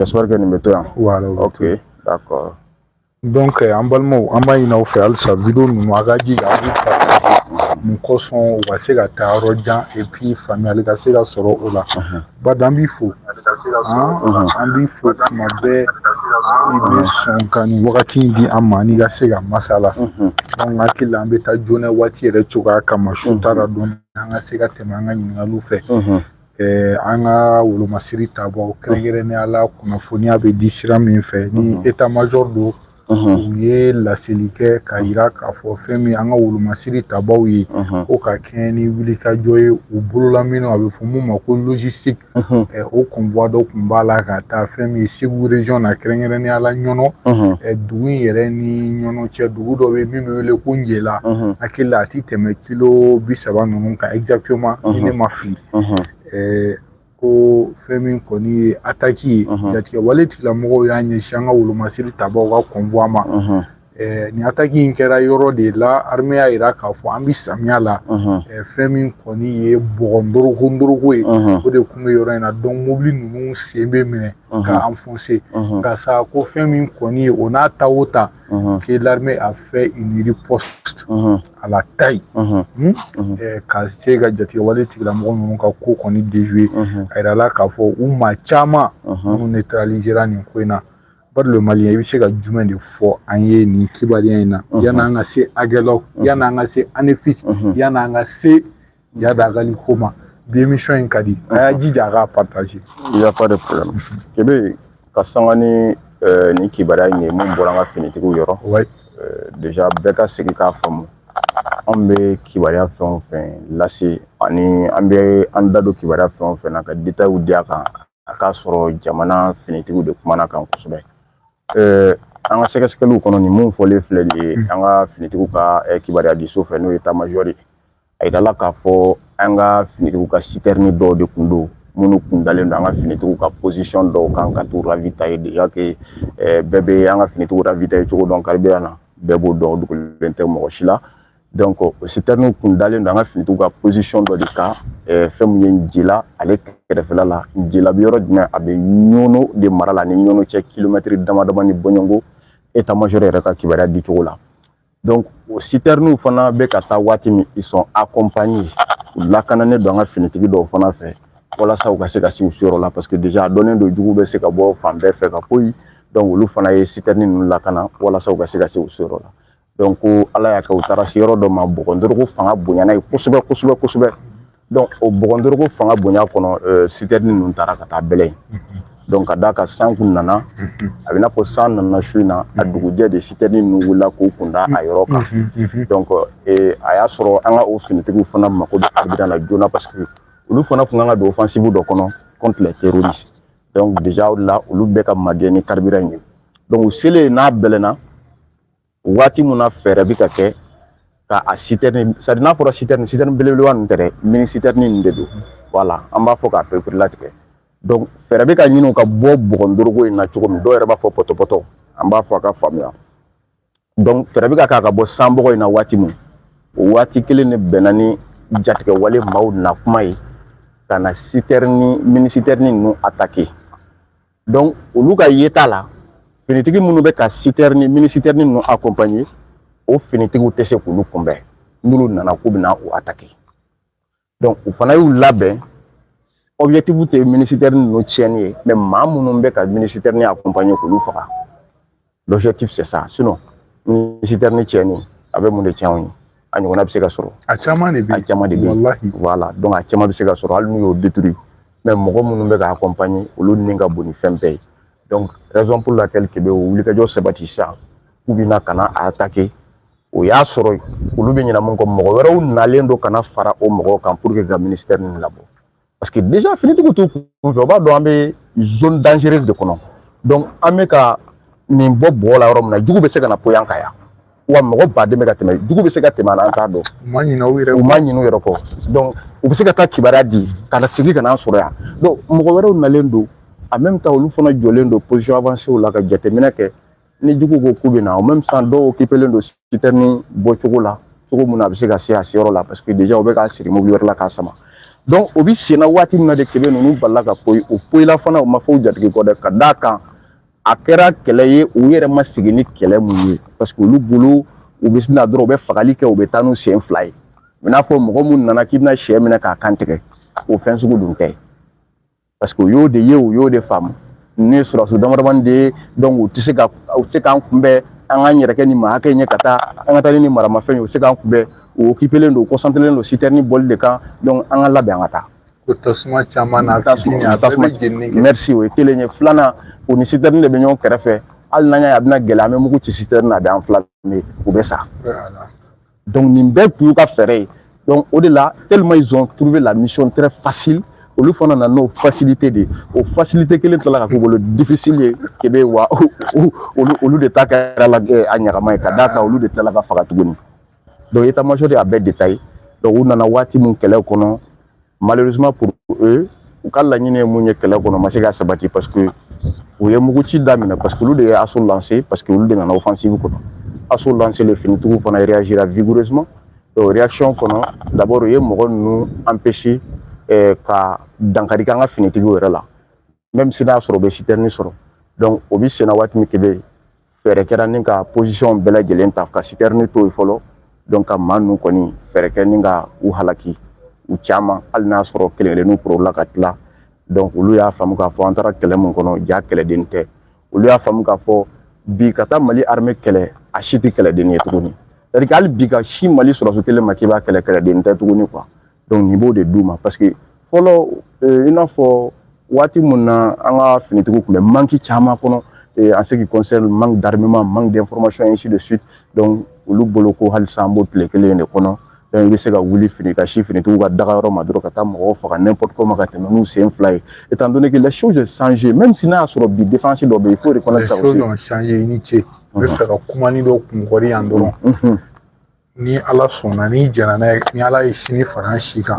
j'espère que nin bɛ to yan. Voilà. Ok, d'accord. Donc an balimaw an b'a ɲini aw fɛ halisa video ninnu a ka jija a b'u partager mun kosɔn u ka se ka taa yɔrɔ jan et puis faamuyali ka se ka sɔrɔ o la. Bada an b'i fo an b'i fo tuma bɛɛ i bɛ sɔn ka nin wagati in di an ma n'i ka se ka masala. Donc hakili la an bɛ taa joona waati yɛrɛ cogoya kama su taara dɔɔni an ka se ka tɛmɛ an ka ɲininkaliw fɛ. An ka wolomasiri taabɔ kɛrɛnkɛrɛnnenya la kunnafoniya bɛ di sira min fɛ ni état major don u ye laseli kɛ ka yira k'a fɔ fɛn min an ka wolomasiri tabaw ye ko ka kɛ ni wulikajɔ ye u bolola minnu a bɛ fɔ mun ma ko logistique o convoi dɔ tun b'a la ka taa fɛn min Segu région na kɛrɛnkɛrɛnnenya la ɲɔnɔ dugu in yɛrɛ ni ɲɔnɔ cɛ dugu dɔ bɛ min bɛ wele ko Njela hakili la a ti tɛmɛ kilo 30 ninnu kan exactement ni ne ma fili. Ko fɛn min kɔni ye attaque ye jatigɛ wale tigilamɔgɔw y'a ɲɛsin an ka wolomasiri tabaw ka convoi ma ni attaque in kɛra yɔrɔ de la armée y'a yira k'a fɔ an bɛ samiya la fɛn min kɔni ye bɔgɔ ye o de tun bɛ yɔrɔ in na donc mobili ninnu sen bɛ minɛ ka enfoncer nka sa ko fɛn min kɔni ye o n'a ta o ta que l'armée a fait une riposte à la taille ka se ka jatigɛ wale tigilamɔgɔ ninnu ka ko kɔni déjouer a yira la k'a fɔ u maa caman minnu neutralisera nin ko in na. Bari le Malien i bɛ se ka jumɛn de fɔ an ye nin kibaruya in na yan'an ka se Agɛlɔg yan'an ka se Anefis yan'an ka se Yadagali ko ma bi émission in ka di a y'a jija a k'a partager. Il y a pas de problème. Kebe ka sanga ni nin kibaruya in ye mun bɔra an ka finitigiw yɔrɔ déjà bɛɛ ka segin k'a faamu an bɛ kibaruya fɛn o fɛn lase ani an bɛ an da don kibaruya fɛn o fɛn na ka détails di a kan a k'a sɔrɔ jamana finitigiw de kumana kan kosɛbɛ. An ka sɛgɛsɛgɛliw kɔnɔ nin mun fɔlen filɛ nin ye an ka finitigiw ka kibaruya di so fɛ n'o ye état major ye a yirala k'a fɔ an ka finitigiw ka citerne dɔw de kun don minnu kun dalen don an ka finitigiw ka position dɔw kan ka t'u ravitailler déjà que bɛɛ bɛ an ka finitigiw ravitailler cogo dɔn carburant na bɛɛ b'o dɔn dogolen tɛ mɔgɔ si la donc o citerne kun dalen don an ka finitigiw ka position dɔ de kan fɛn min ye Njela ale kɛrɛfɛla la Njela bɛ yɔrɔ jumɛn a bɛ ɲɔnɔ de mara la ni ɲɔnɔ cɛ kilomètre dama dama ni Bɔɲɔnko état major yɛrɛ ka kibaruya di cogo la donc o citernes fana bɛ ka taa waati min ils sont accompagnés u lakananen don an ka finitigi dɔw fana fɛ walasa u ka se ka se u seyɔrɔ la parce que déjà a dɔnnen don jugu bɛ se ka bɔ fan bɛɛ fɛ ka poyi donc olu fana ye citernes ninnu lakana walasa u ka se ka se u seyɔrɔ la donc ko ala y'a kɛ u taara se yɔrɔ dɔ ma bɔgɔndoroko fanga bonyana ye kosɛbɛ donc o bɔgɔndoroko fanga bonya kɔnɔ citernes ninnu taara ka taa bɛlɛ donc ka d'a kan san kun nana a bɛ n'a fɔ san nana su in na a dugujɛ de citernes ninnu wulila k'u kun da a yɔrɔ kan donc a y'a sɔrɔ an ka o finitigiw fana mako bɛ carburant la joona parce que olu fana kun kan ka don offensive dɔ kɔnɔ contre les terroristes donc déjà o la olu bɛɛ ka magɛn ni carburant in ye donc u selen n'a bɛlɛnna waati mun na fɛɛrɛ bɛ ka kɛ ka a citerne c'est à dire n'a fɔra citerne belebeleba ninnu tɛ dɛ mini citerne ninnu de don voilà an b'a fɔ k'a perepere latigɛ donc fɛɛrɛ bɛ ka ɲini ka bɔ bɔgɔndoroko in na cogo min dɔw yɛrɛ b'a fɔ pɔtɔpɔtɔ an b'a fɔ a ka faamuya donc fɛɛrɛ bɛ ka kɛ ka bɔ sanbɔgɔ in na waati min o waati kelen de bɛnna ni jatigɛ wale maaw na kuma ye ka na mini citerne ninnu attaquer donc olu ka yeta la finitigi minnu bɛ ka mini citerne ninnu accompagner o finitigiw tɛ se k'olu kunbɛn n'olu nana k'u bɛna o attaquer donc u fana y'u labɛn objectif tɛ mini citerne ninnu tiɲɛni ye mais maa minnu bɛ ka mini citerne accompagner k'olu faga l'objectif c'est ça sinon mini citerne tiɲɛni a bɛ mun de tiɲɛ anw ye a ɲɔgɔnna bɛ se ka sɔrɔ a caman de bɛ voilà donc a caman bɛ se ka sɔrɔ hali n'u y'o détruire mais mɔgɔ minnu bɛ ka accompagner olu ni ka bon ni fɛn bɛɛ ye donc raison pour laquelle que bɛ o wulikajɔ sabati sisan k'u bɛna ka na a attaquer o y'a sɔrɔ olu bɛ ɲɛna mun kɔ mɔgɔ wɛrɛw nalen don ka na fara o mɔgɔw kan pour que ka ministère ninnu labɔ parce que déjà finitigiw t'u kun fɛ o b'a dɔn an bɛ zone dangereuse de kɔnɔ donc an bɛ ka nin bɔ bɔgɔ la yɔrɔ min na jugu bɛ se ka na poyan ka yan wa mɔgɔ baden bɛ ka tɛmɛ jugu bɛ se ka tɛmɛ an t'a dɔn u ma ɲinɛ u yɛrɛ kɔ donc u bɛ se ka taa kibaruya di ka na segin ka n'an sɔrɔ yan donc mɔgɔ wɛrɛw nalen don en même temps olu fana jɔlen don position avancée la ka jateminɛ kɛ ni jugu ko k'u bɛ na en même temps dɔw occupelen don citerne bɔcogo la cogo min na a bɛ se ka se a seyɔrɔ la parce que déjà u bɛ k'a siri mobili wɛrɛ la k'a sama donc o bi sena waati min na de Kebe ninnu balila ka poyi o poyila fana o ma fɔ u jatigi kɔ dɛ ka d'a kan a kɛra kɛlɛ ye u yɛrɛ ma sigi ni kɛlɛ mun ye parce que olu bolo u bɛ sina dɔrɔn u bɛ fagali kɛ u bɛ taa n'u sen fila ye i n'a fɔ mɔgɔ mun nana k'i bɛna sɛ minɛ k'a kan tigɛ o fɛn sugu dun tɛ parce que u y'o de ye u y'o de faamu ne sɔrɔsu damadamani de ye donc u tɛ se k'an kunbɛn an k'an yɛrɛ kɛ ni maa hakɛ ɲɛ ka taa an ka taa ni maramafɛn ye u tɛ se k'an kunbɛn u occupelen don u concentrelen don citerne bɔli de kan donc an ka labɛn an ka taa. ko tasuma caman na fitini a bɛɛ bɛ jenini kɛ. Merci o ye kelen ye filanan o ni citerne de bɛ ɲɔgɔn kɛrɛfɛ hali n'an y'a ye a bɛna gɛlɛya an bɛ mugu ci citerne na a bɛ an fila mais u bɛ sa donc nin bɛɛ tun y'u ka fɛɛrɛ ye donc au de la tellement ils ont trouvé la mission très facile olu fana na n'o facilité de o facilité kelen tilala ka k'u bolo difficile ye Kebe wa olu de ta kɛra la a ɲagama ye ka d'a kan olu de tilala ka faga tuguni donc état-major de y'a bɛɛ détaillé donc u nana waati mun kɛlɛ kɔnɔ malheureusement pour eux u ka laɲini ye mun ye kɛlɛ kɔnɔ ma se ka sabati parce que u ye mugu ci daminɛ parce que olu de ye assaut lancé parce que olu de nana offensive kɔnɔ assaut lancé le finitigiw fana réagira vigoureusement réaction kɔnɔ d'abord u ye mɔgɔ ninnu empêcher ka dankari k'an ka finitigiw yɛrɛ la même si n'a sɔrɔ u bɛ citerne sɔrɔ donc o bi senna waati min Kebe fɛɛrɛ kɛra ni ka position bɛɛ lajɛlen ta ka citerne to yen fɔlɔ donc ka maa ninnu kɔni fɛɛrɛ kɛ ni ka u halaki u caman hali n'a sɔrɔ kelen-kelenninw porola ka tila donc olu y'a faamu k'a fɔ an taara kɛlɛ min kɔnɔ ja kɛlɛden tɛ olu y'a faamu k'a fɔ bi ka taa Mali armée kɛlɛ a si tɛ kɛlɛden ye tuguni c'est-à-dire que hali bi ka si Mali sɔrɔso kelen ma k'i b'a kɛlɛ kɛlɛden tɛ tuguni quoi donc nin b'o de d'u ma parce que fɔlɔ i n'a fɔ waati mun na an ka finitigiw tun bɛ manque caman kɔnɔ en ce qui concerne manque d'armement manque d'information ainsi de suite donc olu bolo ko halisa an b'o tile kelen de kɔnɔ donc i bɛ se ka wuli fini ka si finitigiw ka daga yɔrɔ ma dɔrɔn ka taa mɔgɔw faga n'importe comment ka tɛmɛ n'u sen fila ye étant donné que les choses ont changé même si n'a y'a sɔrɔ bi défense dɔ bɛ yen il faut reconnaître ça aussi. Les choses ont changé i ni ce n bɛ fɛ ka kuma ni dɔ kunkɔri yan dɔrɔn ni Ala sɔnna ni jɛnna n'a ye ni Ala ye sini fara an si kan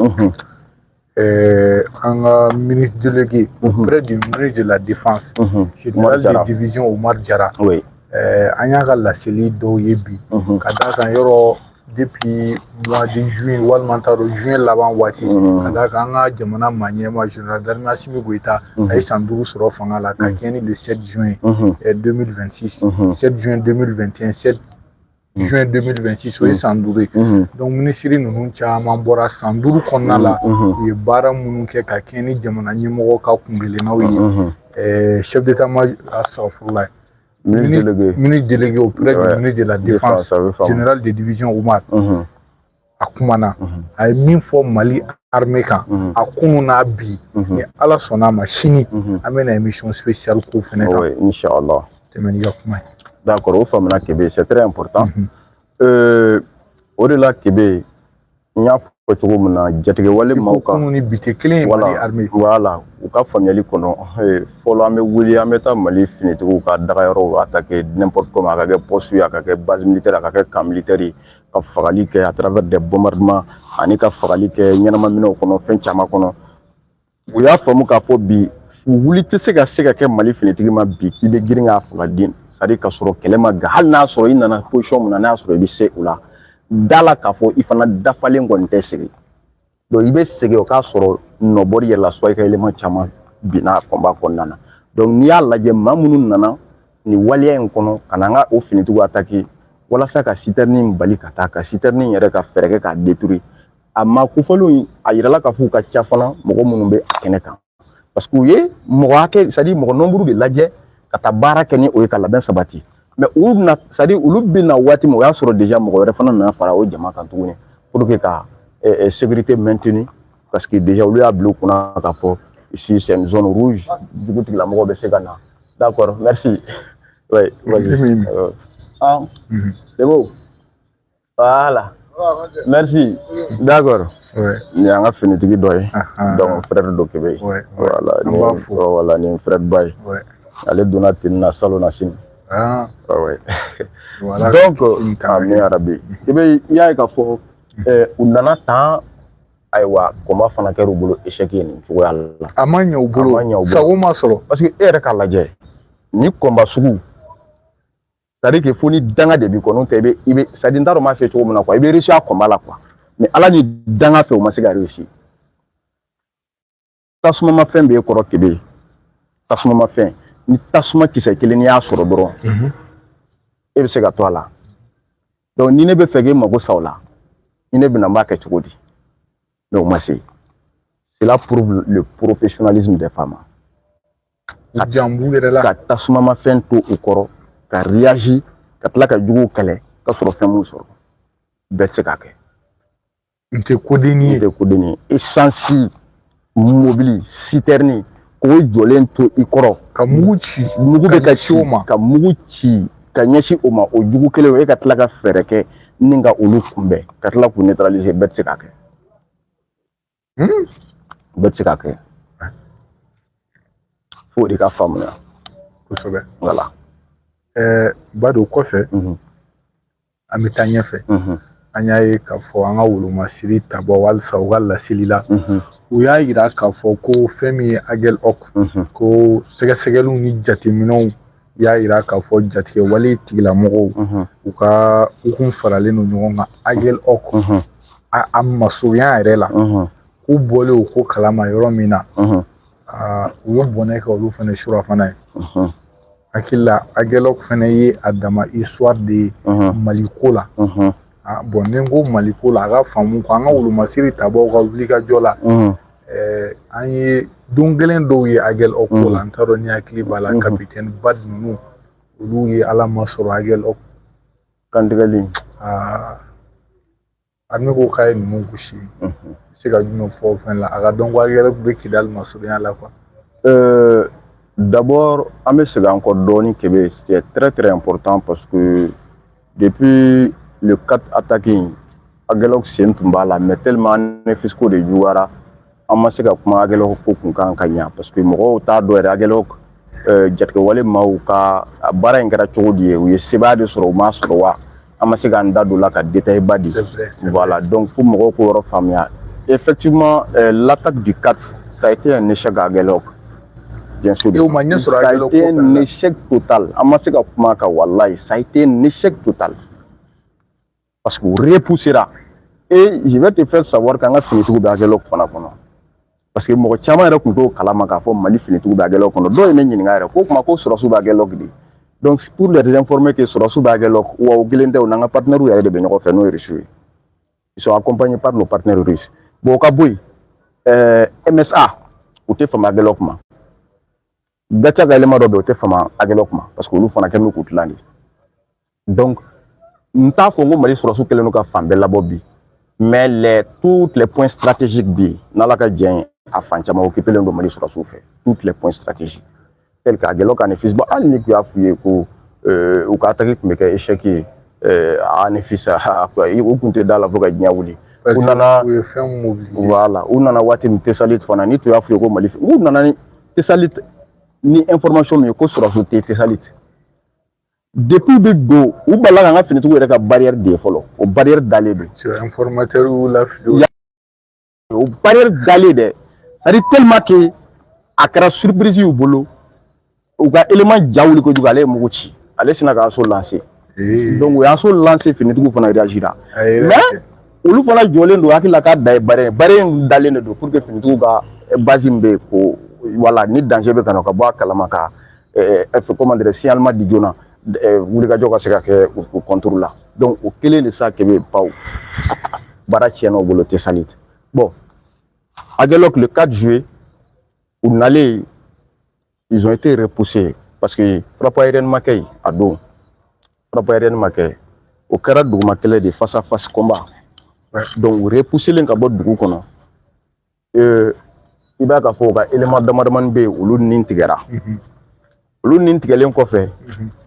an ka ministre délégué auprès du ministre de la défense général de division Omar Jara an y'a ka laseli dɔw ye bi ka d'a kan yɔrɔ depuis mois de juin walima n t'a dɔn juin laban waati ka d'a kan an ka jamana maaɲɛma général d'armée Assimi Goïta a ye san 5 sɔrɔ fanga la ka kɛɲɛ ni le 7 juin 2026 7 juin 2021 7 juin 2026 o ye san 5 ye donc minisiri ninnu caman bɔra san 5 kɔnɔna la u ye baara minnu kɛ ka kɛɲɛ ni jamana ɲɛmɔgɔ ka kungelennaw ye chef d'état-major astafurulayi ministre délégué auprès du ministre de la défense général de division Omar a kumana a ye min fɔ Mali armée kan a kunu n'a bi ni Ala sɔnna ma sini an bɛna émission spéciale ko fɛnɛ kan inchallah tɛmɛ n'i ka kuma ye. D'accord o faamuna Kebe c'est très important o de la Kebe n y'a fɔ cogo min na jatigɛ wale maaw kan kunu ni bi tɛ kelen ye Mali armée voilà u ka faamuyali kɔnɔ fɔlɔ an bɛ wuli an bɛ taa Mali finitigiw ka daga yɔrɔw attaquer n'importe comment a ka kɛ poste ye a ka kɛ base militaire a ka kɛ camp militaire ye ka fagali kɛ à travers des bombardements ani ka fagali kɛ ɲɛnamaminɛw kɔnɔ fɛn caman kɔnɔ u y'a faamu k'a fɔ bi wuli tɛ se ka kɛ Mali finitigi ma bi k'i bɛ girin k'a faga den c'est-à-dire ka sɔrɔ kɛlɛ ma gan hali n'a sɔrɔ i nana position min na n'a y'a sɔrɔ i bɛ se o la da la k'a fɔ i fana dafalen kɔni tɛ segin donc i bɛ segin o k'a sɔrɔ nɔbɔli yɛrɛ la soit i ka élément caman binna combat kɔnɔna na donc n'i y'a lajɛ maa minnu nana nin waleya in kɔnɔ ka na an ka o finitigiw attaquer walasa ka citerne in bali ka taa ka citerne in yɛrɛ ka fɛɛrɛ kɛ k'a détruire a ma kofɔlenw in a yirala k'a fɔ u ka ca fana mɔgɔ minnu bɛ a kɛnɛ kan parce que u ye mɔgɔ hakɛ c'est-à-dire mɔgɔ nombre de lajɛ ka taa baara kɛ ni o ye ka labɛn sabati mais olu bɛna c'est-à-dire olu bɛna waati min o y'a sɔrɔ déjà mɔgɔ wɛrɛ fana nana fara o jama kan tuguni pour que ka sécurité maintenue parce que déjà olu y'a bila u kunna k'a fɔ ici c'est une zone rouge dugutigilamɔgɔw bɛ se ka na d'accord merci ouais vas-y c'est bon voilà merci d'accord ni an ka finitigi dɔ ye donc frère dɔ Kebe voilà ni frère ba ye ale donna ten na salon na sini donc ami arabi Kebe i y'a ye k'a fɔ u nana tan ayiwa combat fana kɛra u bolo échec ye nin cogoya la a ma ɲɛ u bolo sago ma sɔrɔ parce que e yɛrɛ k'a lajɛ ni combat sugu c'est-à-dire que fo ni danga de b'i kɔ n'o tɛ i bɛ c'est-à-dire n t'a dɔn n b'a fɛ cogo min na quoi i bɛ réussir a combat la quoi mais Ala ni danga fɛ o ma se ka réussir tasuma ma fɛn bɛ e kɔrɔ kebe tasuma ma fɛn ni tasuma kisɛ kelen n'i y'a sɔrɔ dɔrɔn e bɛ se ka to a la donc ni ne bɛ fɛ k'e mago sa o la ni ne bɛna n b'a kɛ cogo di donc ma se cela prouve le professionnalisme des femmes ka tasuma ma fɛn to u kɔrɔ ka réagir ka tila ka juguw kɛlɛ ka sɔrɔ fɛn m'u sɔrɔ bɛɛ tɛ se k'a kɛ n tɛ kodenni ye essence mobili citerne k'o jɔlen to i kɔrɔ ka mugu ci mugu bɛ ka ci o ma ka mugu ci ka ɲɛsin o ma o jugu kelen o e ka tila ka fɛɛrɛ kɛ ni ka olu kunbɛn ka tila k'u neutraliser bɛɛ tɛ se k'a kɛ bɛɛ tɛ se k'a kɛ fo de ka faamuya kosɛbɛ voilà ba don kɔfɛ an bɛ taa ɲɛfɛ an y'a ye k'a fɔ an ka wolomasiri tabɔ walisa u ka laseli la u y'a yira k'a fɔ ko fɛn min ye Agel Ock ko sɛgɛsɛgɛliw ni jateminɛw y'a yira k'a fɔ jatigɛ wale tigilamɔgɔw u ka u kun faralen don ɲɔgɔn kan Agel Ock a masurunya yɛrɛ la k'u bɔlen o ko kalama yɔrɔ min na u ye bɔnɛ kɛ olu fana surafana ye hakili la Agel Ock fana ye a dama histoire de ye Maliko la bon ni n ko Maliko la a ka faamu ko an ka wolomasiri tabaaw ka wulikajɔ la an ye don kelen dɔw ye Agel Ock ko la n t'a dɔn ni hakili b'a la kapitɛni Bad ninnu olu ye ala ma sɔrɔ Agel Ock kantigɛli armée ko k'a ye ninnu gosi se ka jumɛn fɔ o fɛn la a ka dɔn ko Agel Ock bɛ Kidali masurunya la quoi d'abord an bɛ segin an kɔ dɔɔni Kebe c'est très important parce que depuis le 4 attaquing Agel Ock sen tun b'a la mais tellement ne fisco de jugara an ma se ka kuma Agel Ock ko kun kan ka ɲa parce que mɔgɔw t'a dɔn yɛrɛ Agel Ock jatigɛwale maaw ka baara in kɛra cogo di ye u ye sebaya de sɔrɔ u m'a sɔrɔ wa an ma se k'an da don la ka détail ba di voilà donc fo mɔgɔw k'o yɔrɔ faamuya effectivement l'attaque du 4 ça a été un échec à Agel Ock bien sûr ça a été un échec total an ma se ka kuma kan wallahi ça a été un échec total parce que repoussera et je vais te faire savoir qu'an ka finitigiw bɛ Agel Ock fana kɔnɔ parce que mɔgɔ caman yɛrɛ tun t'o kalama k'a fɔ Mali finitigiw bɛ Agel Ock kɔnɔ dɔw ye ne ɲininka yɛrɛ ko kuma ko sɔrɔsiw bɛ Agel Ock de donc pour les informer que sɔrɔsiw bɛ Agel Ock wa o kelen tɛ o n'an ka partenaires yɛrɛ de bɛ ɲɔgɔn fɛ n'o ye Russes ye ils sont accompagnés par nos partenaires russes bon o ka bɔ yen MSA u tɛ fama Agel Ock ma Gacha ka élément dɔ bɛ yen o tɛ fama Agel Ock ma parce que olu fana kɛlen don k'u tilan de donc n t'a fɔ n ko Mali sɔrɔsiw kɛlen don ka fan bɛɛ labɔ bi mais tous les points stratégiques bi n'Ala ka diɲɛ ye a fan caman occupé len don Mali sɔrɔsiw fɛ tous les points stratégiques tel que Agel Ock ani fils bon hali ni tun y'a f'u ye ko u ka attaque tun bɛ kɛ échec ye ani fils u tun tɛ da la fo ka diɲɛ wuli u nana voilà u nana waati min Tessalit fana ni tun y'a f'u ye ko Mali u nana ni Tessalit ni information min ye ko sɔrɔsiw tɛ Tessalit depuis bɛ don u bala k'an ka finitigiw yɛrɛ ka barrière de ye fɔlɔ o barrière dalen don informateur y'u lafili o barrière dalen dɛ c'est à dire tellement que a kɛra surprise y'u bolo u ka élément ja wuli kojugu ale ye mugu ci ale sina ka so lancer donc u y'a so lancer finitigiw fana réagira mais olu fana jɔlen don hakili la k'a da ye barrière in dalen de don pour que finitigiw ka base min bɛ yen ko voilà ni danger bɛ ka na ka bɔ a kalama ka comment dire signalement di joona wulikajɔ ka se ka kɛ o contour la donc o kelen de sa Kebe paw baara tiɲɛna u bolo Tessalit bon Agel Ock le 4 juillet u nalen ils ont été repoussés parce que frappe aérienne ma kɛ yen a don frappe aérienne ma kɛ o kɛra duguma kɛlɛ de face à face combat donc u repoussé len ka bɔ dugu kɔnɔ i b'a k'a fɔ u ka élément damadamani bɛ yen olu nin tigɛra olu nin tigɛlen kɔfɛ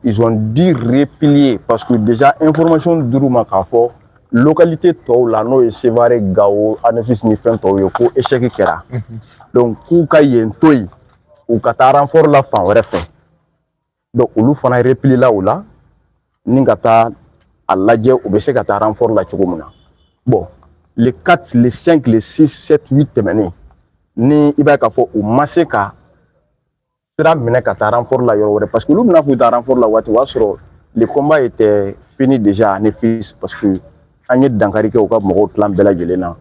ils ont dû replier parce que déjà information dir'u ma k'a fɔ localité tɔw la n'o ye Sevare Gao Anefis ni fɛn tɔw ye ko échec kɛra donc k'u ka yen to yen u ka taa renfort la fan wɛrɛ fɛ donc olu fana replier la o la ni ka taa a lajɛ u bɛ se ka taa renfort la cogo min na bon le 4 le 5 le 6 7 8 tɛmɛnen ni i b'a k'a fɔ u ma se ka sira minɛ ka taa renfort la yɔrɔ wɛrɛ parce que olu bɛna f'u taa renfort la waati o y'a sɔrɔ le combat était fini déjà à Anefis parce que an ye dankari kɛ u ka mɔgɔw tilan bɛɛ lajɛlen na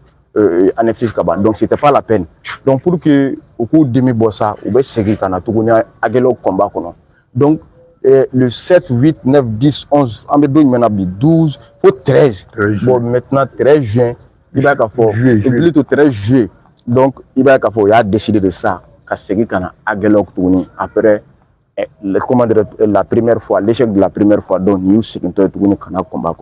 Anefis Kaba. Donc c'était pas la peine. Donc pour que au cours de mes bossa, ou bien c'est qu'on a tout connu à quel combat qu'on. Donc le 7, 8, 9, 10, 11, en 12, faut 13. Bon maintenant 13 juin, il va plutôt 13 juillet. Donc il va il a décidé de ça, qu'à ce qu'on a à après la première fois, l'échec de la première fois, donc nous c'est qu'on combat.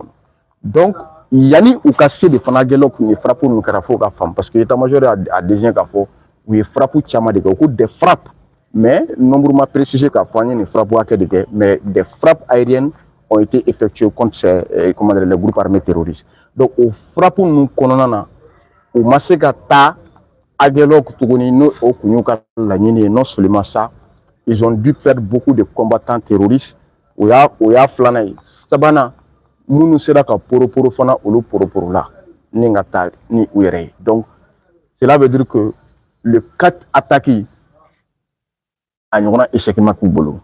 Donc il y a ni ou cassé de fanagelo qui ne frappe nous carafo ka femme parce que l'état-major a déjà qu'à où il frappe chama des frappes, mais nombre ma précisé qu'à fani ne frappe à que mais des frappes aériennes ont été effectuées contre ces les groupes armés terroristes. Donc au frappe nous kononana au maseka ta agelo kutugoni no au kunyuka la nyine non seulement ça, ils ont dû perdre beaucoup de combattants terroristes. Oya flanay sabana munu sera ka poro fana olu poro là ni ngata ni uyere. Donc cela veut dire que le 4 attaques a ñona échec ma bolo.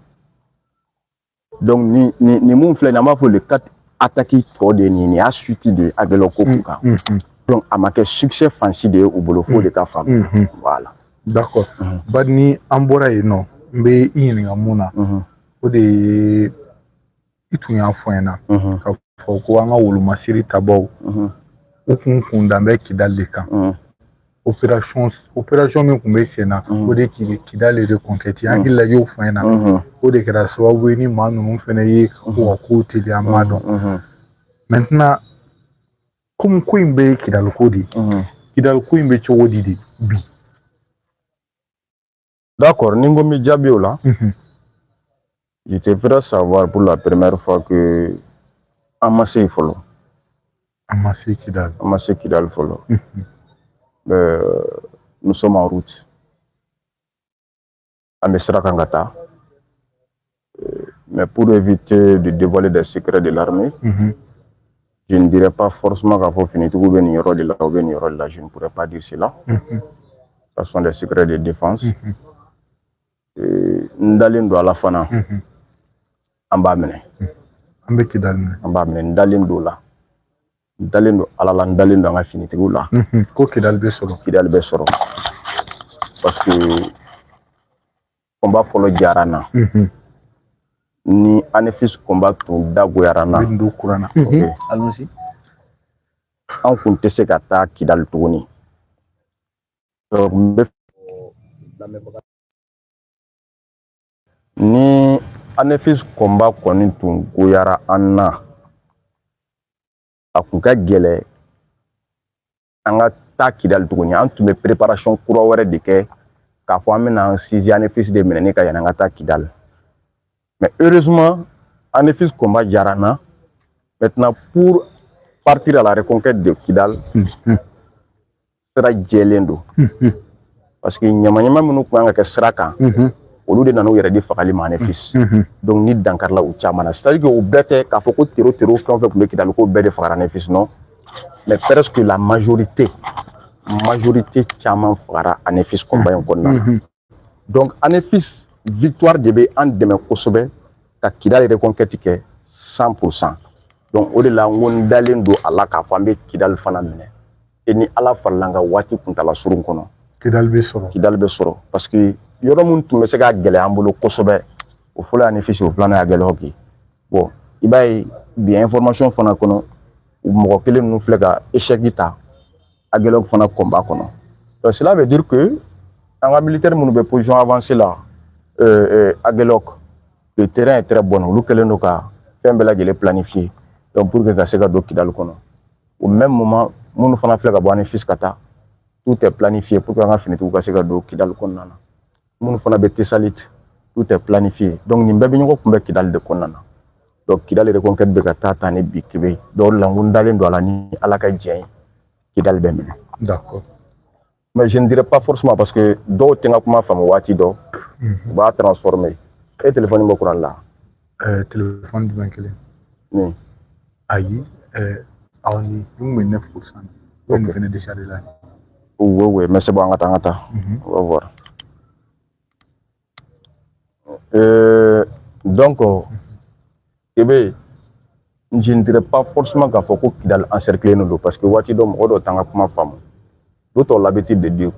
Donc ni mun fle na ma fo le 4 attaques to de ni a suite de agelo ko kuka. Donc a marqué succès fancy de au bolo fo de ka femme. Voilà. D'accord. Badni ambora e non mbe ini ngamuna. O de itu ya fona ka fo ko anga wulu masiri tabaw o kun dambe Kidal de kan opération min kun be sena o de Kidal reconquête angi la yo fona o de kera so weni manu fene yi ko ko tili amado maintenant comme ko imbe Kidal ko di Kidal ko imbe chodi di bi. D'accord, ningo mi jabio là. J'étais prêt à savoir pour la première fois que Amassé il faut. Amassé Kidal follow. Nous sommes en route. À Mesra Kangata. Mais pour éviter de dévoiler des secrets de l'armée, je ne dirais pas forcément qu'il faut finir tout venir de là. Je ne pourrais pas dire cela. Ce sont des secrets de défense. Ndalindo à la fana. Ambamene. Ambamene ndalindo la. Ndalindo alala ndalindo anga finiti la. Ko Kidal be soro. Parce que combat follow jarana. Ni Anefis combat ton dago yarana. Bindo kurana. Allons-y. En compte se kata Kidal toni. Ni Anefis combat koni tun goyara anna akuka gele anga ta Kidal tuguni an tun be préparation kura wɛrɛ de kɛ k'a fɔ an bɛna sisi Anefis de minɛ ka yananga ta Kidal. Mais heureusement Anefis combat jarana. Maintenant pour partir à la reconquête de Kidal sera jelendo parce que nyama munu ko anga ka sraka olu de nanu yɛrɛ di fagali ma Anefis. Donc ni dankarla u chamana, c'est-à-dire que au bête k'a fɔ ko tero fɛn fɛn kun be Kidal ko bɛɛ de fagara Anefis non, mais presque la majorité chaman fagara Anefis combat en konna. Donc Anefis victoire de be en demain kosɛbɛ ka Kidal reconquête kɛ 100%. Donc au de la ngon dalen do ala k'a fɔ an be Kidal fana minɛ et ni ala farlanga waati kuntala surun kɔnɔ Kidal be sɔrɔ parce que yɔrɔ mun tun bɛ se ka gɛlɛya an bolo kosɛbɛ o fɔlɔ Anefis o filanan y'a gɛlɛya hoki. Bon i b'a ye bi information fana kɔnɔ mɔgɔ kelen ninnu filɛ ka échec ta a gɛlɛya fana combat kɔnɔ. Donc cela veut dire que an ka militaire minnu bɛ position avancée la a gɛlɛya le terrain est très bon olu kɛlen do ka fɛn bɛɛ lajɛlen planifier donc pour que ka se ka don Kidal kɔnɔ. Au même moment minnu fana filɛ ka bɔ Anefis ka taa tout est planifié pour que an ka finitigiw ka se ka don Kidal kɔnɔna na. Mun fana be Tessalit tout est planifié. Donc nin bɛɛ bɛ ɲɔgɔn kunbɛ Kidal de kɔnɔna na. Donc Kidal reconquête bɛ ka taa ni bi kebe donc la ngun dalen do ala ni ala ka jɛn Kidal bɛ minɛ. D'accord. Mais je ne dirais pas forcément parce que dɔw tɛ n ka kuma faamu waati dɔ u b'a transformer. E téléphone bɛ kuran la? Téléphone jumɛn kelen? Ni ayi aw ni mun bɛ 9%. O ni fɛnɛ déchargé la. Oui, mais c'est bon, on va voir. Donc, je ne dirais pas forcément qu'il faut Kidal encercler nous parce que Wati Dom Odo Tanga Kuma Femme. D'autres ont l'habitude de dire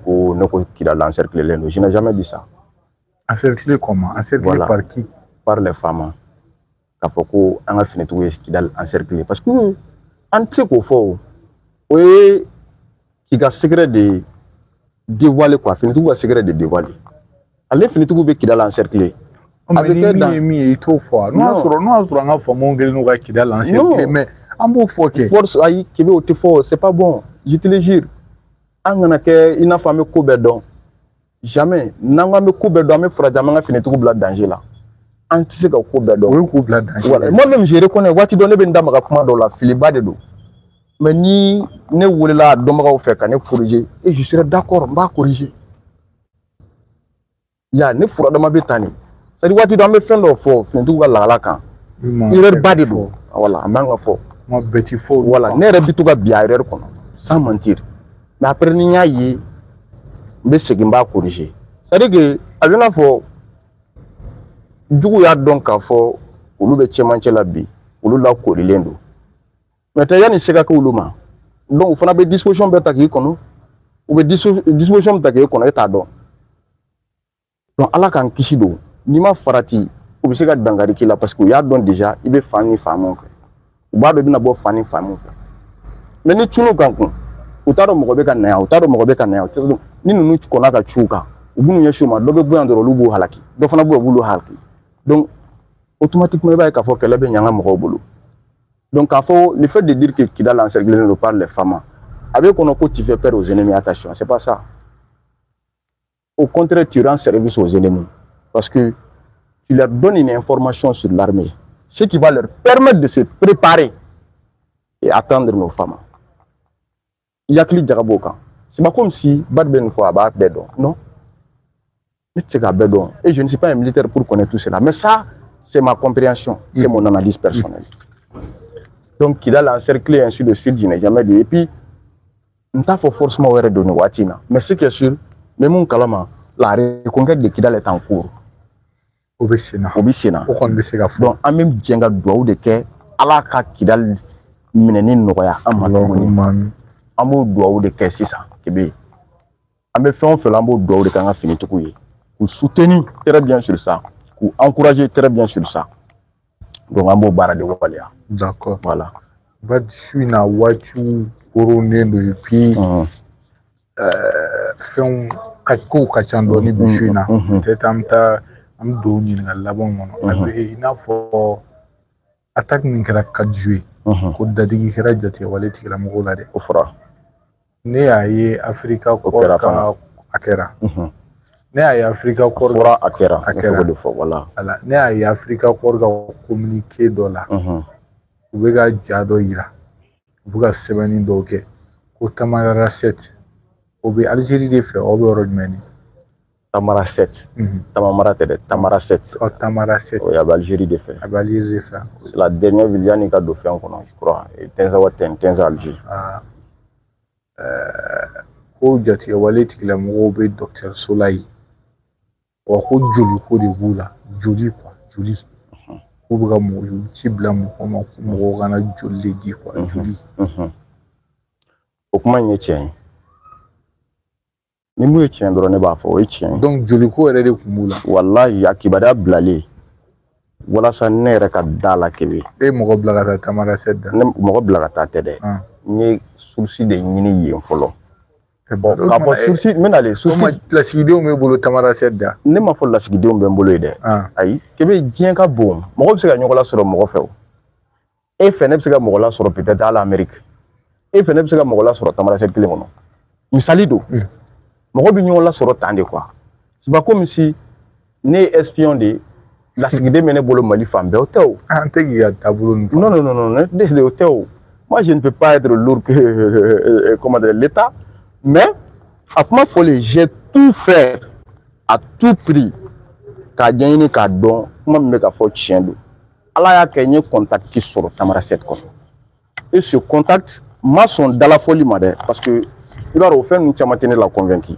qu'il a encerclé les. Je n'ai jamais dit ça. Encerclé comment? Encerclé voilà. Par qui? Par les femmes. Kapoko, on a fini tout qu'il a encerclé. Parce que, on sait qu'au fond, oui, il y a un secret de dévoiler quoi. Fini tout un secret de dévoiler. Allez, fini tout qu'il a encerclé. Avec il est trop fort. Nous, on a fait qu'il a encerclé. Mais, en bon force, qui veut au fort, c'est pas bon. Je te le jure. Il n'a pas fait de jamais. N'a pas fait de mais frère, jamais fini tout le danger là. Anticipé au coup de moi-même, je reconnais. What tu donnes ben d'amaga comment dans la filiba de dos. Mais ni ne voulait la d'amaga au fait qu'on est corrigé. Et je serais d'accord, on va corriger. Il y a ne fura de ma bétani. C'est-à-dire, what tu dois me faire le fort, fin tout la lacan. Il est bas de dos. Voilà, manga fort. Moi, petit faux. Voilà, ne rebi tout va bien erreur sans mentir. Mais après, il y a eu, mais c'est qu'il va corriger. C'est-à-dire que, à la fois, du y'a donc à fort, ou le tchémanché la bi, ou le la corrilendo. Mais il y a une séquence où l'homme. Donc, il faut avoir des dispositions de taquer qu'on ou des dispositions de taquer qu'on est à don. Donc, à la can kishido, ni ma farati, ou se gade dangari qui là parce qu'il y a donc déjà, il veut fanny famon. Ou bas de bien d'abord fanny famon. Mais ni tu nous gagnons. Utaro mokobeka na ya utaro mokobeka na ya ni nunu kona ka chuka ubunu yeshuma dobe bu andoro lubu halaki do fana bu bulu halaki donc automatiquement ba ka fo kele be nyanga mokobulu donc le fait de dire que Kidal encerclé ne parle les femmes avec on ko tu fais peur aux ennemis, attention, c'est pas ça. Au contraire, tu rends service aux ennemis parce que tu leur donnes une information sur l'armée, ce qui va leur permettre de se préparer et attendre nos femmes. Il y a que les Djaraboka. C'est pas comme si Badben fois à Bédon. Non. C'est à Bédon. Et je ne suis pas un militaire pour connaître tout cela. Mais ça, c'est ma compréhension. C'est mon analyse personnelle. Donc, il a encerclé ainsi de suite, je n'ai jamais dit. Et puis, on t'a fait forcément donner Watina. Mais ce qui est sûr, même mon Kalama, la reconquête de Kidal est en cours. Obisina. Donc, en même temps, doit de que Alaka Kidal Mineni Noya, Ambo doit de que c'est ça. Amé fait on fait l'ambo doit de Kanga fini tout couille. Ou soutenir très bien sur ça. Ou encourager très bien sur ça. Donc, Ambo Bara de Walia. D'accord. Voilà. Je suis na watu couronné depuis fait un kakko kachando ni suis na peut-être am do ni na labon mono après il a faut attaque ni kala 4 juillet ko dadi kira jate waleti la mogola de ofra ne aye Africa ko akera ne aye Africa ko ofra akera voilà ne aye Africa ko ga communiquer dollar ubega jado ira buga sebani doke ko tamara 7 obe Algérie de fait obe rodmeni tamara 7 tamara tede tamara 7 o tamara 7 o ya Algérie de fait Algérie de fait la dernière ville ka do fait encore je crois et tenza Algérie ko jati waleti la mo be docteur Soulay o ko joli ko de bula joli quoi joli ko buga mo cibla mo ko gana joli di quoi joli o kuma nyetien ni mu etien do ne ba fo etien donc joli ko ere de kumula wallahi akibada blale wala sa nere ka dala kebe e mo ko blaga tamara sedda ne mo ko blaga ta tede ni sourci de nyini yen folo ka bo sourci menale sourci la sigideo me bolo tamara sedda ne ma fo la sigideo be mbolo ide ayi kebe jien ka bom mo ko se ka nyokola soro mo ko fe e fe ne se ka mo ko la soro peut-être à l'Amérique e fe ne se ka mo ko la soro tamara sedda ngono misali do mo ko bi nyokola soro tande quoi c'est pas comme si né espion de la sigideo mene bolo Mali fambe hotel non des hôtels. Moi, je ne peux pas être lourd que l'État, mais à comment faut les j'ai tout faire à tout prix. Quand il y a un cadeau, moi, je me fais chien d'eau. Alors, il y a un contact qui sort Tamara 7 quoi. Et ce contact, moi, sont dans la folie, madame, parce que il va refaire nous tenir la convaincre.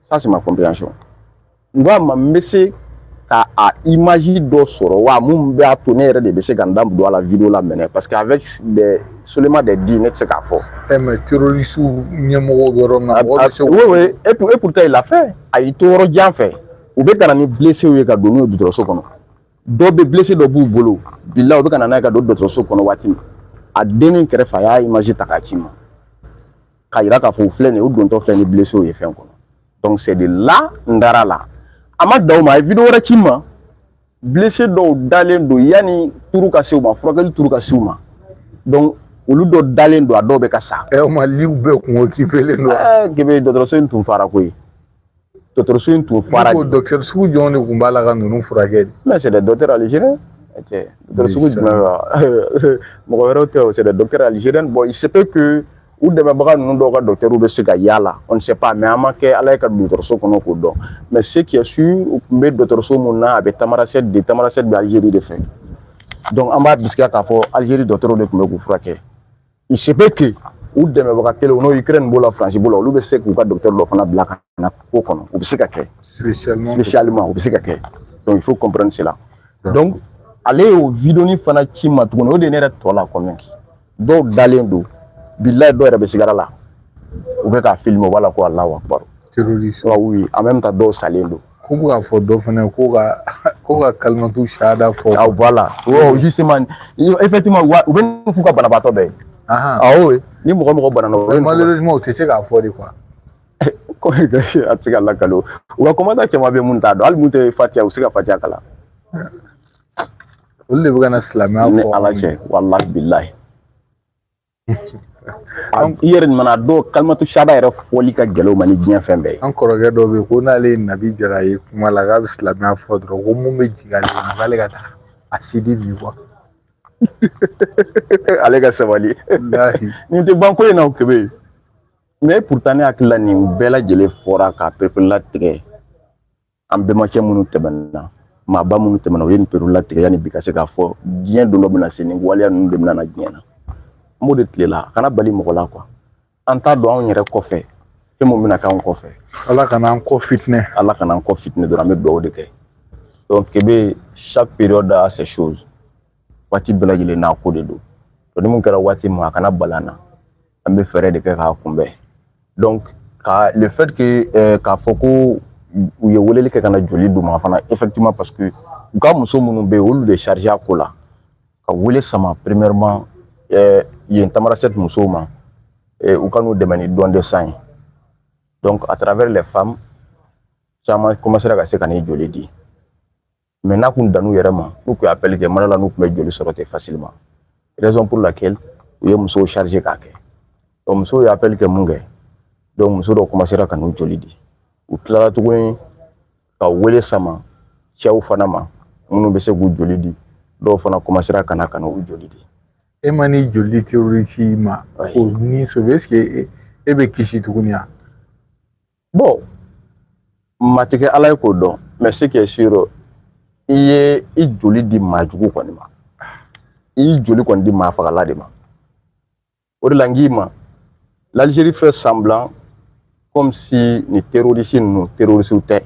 Ça, c'est ma compréhension. Il va me laisser ka a image dɔ sɔrɔ wa mun bɛ a to ne yɛrɛ de bɛ se ka n da don a la vidéo la mɛnɛ parce que avec seulement des dits ne tɛ se k'a fɔ. Mais terroriste ɲɛmɔgɔw bɛ yɔrɔ min na mɔgɔ bɛ se oui et pourtant il l'a fait a y'i to yɔrɔ jan fɛ u bɛ ka na ni blessé ye ka don n'u ye dɔgɔtɔrɔso kɔnɔ dɔw bɛ blessé dɔ b'u bolo bilahi u bɛ ka na n'a ye ka don dɔgɔtɔrɔso kɔnɔ waati a dennin kɛrɛfɛ a y'a image ta k'a ci ma k'a yira k'a fɔ u filɛ nin ye u dontɔ filɛ ni blessé ye fɛn kɔnɔ donc c'est de là n dara la. A ma da o ma a ye vidéo wɛrɛ ci n ma blessé dɔw dalen don yanni turu ka se u ma furakɛli turu ka se u ma donc olu dɔ dalen don a dɔw bɛ ka sa. O ma liw bɛɛ kun occupélen don. Kebe dɔgɔtɔrɔso in tun fara koyi dɔgɔtɔrɔso in tun fara. Ko docteur sugu jɔn de tun b'a la ka ninnu furakɛ. Mais c'est des docteurs algériens docteur sugu jumɛn mɔgɔ wɛrɛw tɛ o c'est des docteurs algériens bon il se peut que u dɛmɛbaga ninnu dɔw ka docteurs bɛ se ka yala on ne sait pas mais an ma kɛ ala ye ka dɔgɔtɔrɔso kɔnɔ k'o dɔn mais ce qui est sûr u tun bɛ dɔgɔtɔrɔso mun na a bɛ Tamarasɛti bɛ Algérie de fɛ donc an b'a bisikiya k'a fɔ Algérie docteurs de tun bɛ k'u furakɛ il se peut que u dɛmɛbaga kelen n'o Ukraine b'o la France b'o la olu bɛ se k'u ka docteur dɔ fana bila ka na ko kɔnɔ u bɛ se ka kɛ spécialement u bɛ se ka kɛ donc il faut comprendre cela donc ale y'o vidéo ni fana ci ma tuguni o de ne yɛrɛ tɔ la convaincre dɔw dalen don bilahi dɔw yɛrɛ bɛ sigara la u bɛ k'a filmer u b'a la ko Alahu Akibaru terroriste oui en même temps dɔw salen don ko bɛ ka fɔ dɔ fana ko ka kalimatu shahada fɔ voilà justement effectivement u bɛ nin f'u ka banabaatɔ bɛɛ ye oui ni mɔgɔ banana malheureusement u tɛ se k'a fɔ de quoi ko a tɛ se ka lakalo u ka commandant caman bɛ mun t'a dɔn hali mun tɛ Fatiha u se ka Fatiha kalan olu de bɛ ka na silamɛya fɔ ni Ala cɛ wallahi bilahi i yɛrɛ mana dɔw kalimatu shahada yɛrɛ fɔli ka gɛlɛn u ma ni diɲɛ fɛn bɛɛ ye. An kɔrɔkɛ dɔ bɛ yen ko n'ale ye Nabi Jara ye kuma la k'a bɛ silamɛya fɔ dɔrɔn ko mun bɛ jigin ale la k'ale ka taa a sidi bi quoi. Ale ka sabali. Nin tɛ ban ko in na o Kebe mais pourtant ne hakili la nin bɛɛ lajɛlen fɔra ka peuple latigɛ an bɛnbakɛ minnu tɛmɛna maaba minnu tɛmɛna u ye nin peuple latigɛ yanni bi ka se k'a fɔ diɲɛ don dɔ bɛna se nin waleya ninnu de bɛna na diɲɛ na. Mo de tilela kana bali mɔgɔ la quoi an t'a dɔn anw yɛrɛ kɔfɛ fɛn mun bɛna k'anw kɔfɛ Ala kana an kɔ fitinɛ dɔrɔn an bɛ dugawu de kɛ donc Kebe chaque période a ses choses waati bɛɛ lajɛlen n'a ko de don ni mun kɛra waati min a kana bali an na an bɛ fɛɛrɛ de kɛ k'a kunbɛn donc le fait que k'a fɔ ko u ye weleli kɛ ka na joli d'u ma fana effectivement parce que u ka muso minnu bɛ yen olu de chargé a ko la ka wele sama premièrement yen Tamarasɛti musow ma u ka n'u dɛmɛ ni don de sang ye donc à travers les femmes caman commencera ka se ka ni joli di mais n'a kun danu yɛrɛ ma n'u kun ye appel kɛ mana la n'u kun bɛ joli sɔrɔ ten facilement raison pour laquelle u ye musow chargé k'a kɛ donc musow ye appel kɛ mun kɛ donc muso dɔw commencera ka n'u joli di u tilala tuguni ka wele sama cɛw fana ma minnu bɛ se k'u joli di dɔw fana commencera ka na u joli di. E ma ni joli terroriste ma ko ni sauver est-ce que e bɛ kisi tuguni wa bon matigɛ Ala ye k'o dɔn mais ce qui est sûr i ye i joli di maa jugu kɔni ma i y'i joli kɔni di maa fagala de ma o de la n k'i ma l'Algérie fait semblant comme si ni terroriste ninnu terroristes tɛ